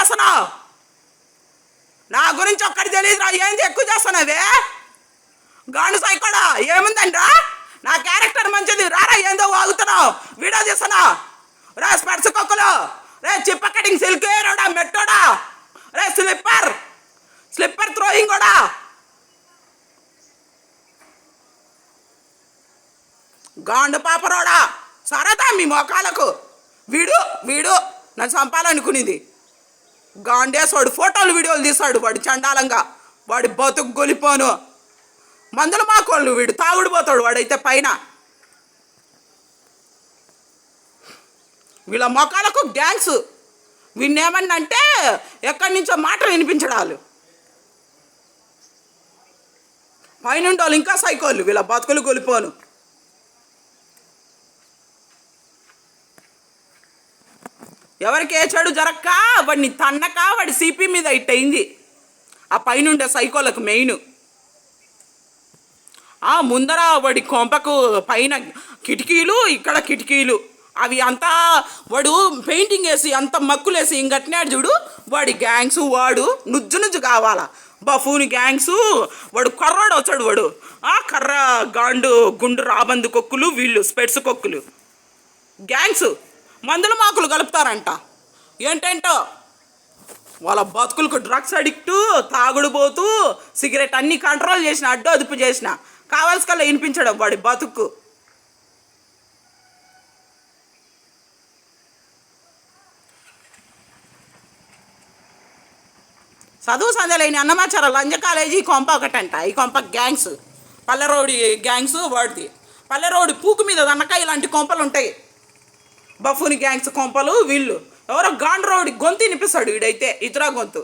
చేస్తున్నావు? నా గురించి ఒక్కటి తెలియదురా, ఏంది ఎక్కువ చేస్తున్నావే? గాను సైకోడా ఏముందండ్రా? నా క్యారెక్టర్ మంచిది, రారా ఏందో వాగుతున్నావు, వీడియో తీస్తున్నావు. రే స్పెట్స్ కొక్కులు, రే చిప్ప కటింగ్ సిల్క్ ఏరోడా మెట్టోడా, రే స్లిప్పర్ థ్రోయింగ్ కూడా. గాండు పాపరోడా సరదా మీ మొఖాలకు. వీడు నన్ను చంపాలనుకునేది. గాండేసోడు ఫోటోలు వీడియోలు తీస్తాడు వాడు చండాలంగా. వాడి బతుకు గొలిపోను మందుల మాకోళ్ళు. వీడు తాగుడు పోతాడు వాడైతే పైన. వీళ్ళ మొఖాలకు గ్యాంగ్స్. వీణేమన్నంటే ఎక్కడి నుంచో మాటలు వినిపించడాలు. పైనుండి వాళ్ళు ఇంకా సైకోళ్ళు. వీళ్ళ బతుకులు గొలిపోను. ఎవరికి ఏ చెడు జరక్క వాడిని తన్నక వాడి సిపి మీద ఇట్టయింది ఆ పైనుండే సైకోలకు మెయిన్. ముందర వాడి కొంపకు పైన కిటికీలు, ఇక్కడ కిటికీలు, అవి అంతా వాడు పెయింటింగ్ వేసి అంత మక్కులేసి ఇంకట్నాడు చూడు. వాడి గ్యాంగ్స్ వాడు నుజ్జు కావాలా బఫూని గ్యాంగ్స్. వాడు కర్రాడు వచ్చాడు. వాడు కర్ర గాండు గుండు రాబందు కొక్కులు, వీళ్ళు స్పెట్స్ కొక్కులు గ్యాంగ్స్ మందుల మాకులు కలుపుతారంట. ఏంటంటో వాళ్ళ బతుకులకు డ్రగ్స్ అడిక్టు, తాగుడు పోతూ, సిగరెట్ అన్నీ కంట్రోల్ చేసిన, అడ్డు అదుపు చేసిన, కావాల్సికల్లా వినిపించడం వాడి బతుకు. చదువు సందలేని అన్నమాచార లంజ కాలేజీ కొంప ఒకటంట. ఈ కొంప గ్యాంగ్స్, పల్లెరోడి గ్యాంగ్స్ వాడిది. పల్లెరోడి పూకు మీద దన్నకాయ ఇలాంటి కొంపలు ఉంటాయి. బఫూని గ్యాంగ్స్ కొంపలు వీళ్ళు. ఎవరో గాండ్రోడి గొంతు వినిపిస్తాడు వీడైతే, ఇతరా గొంతు.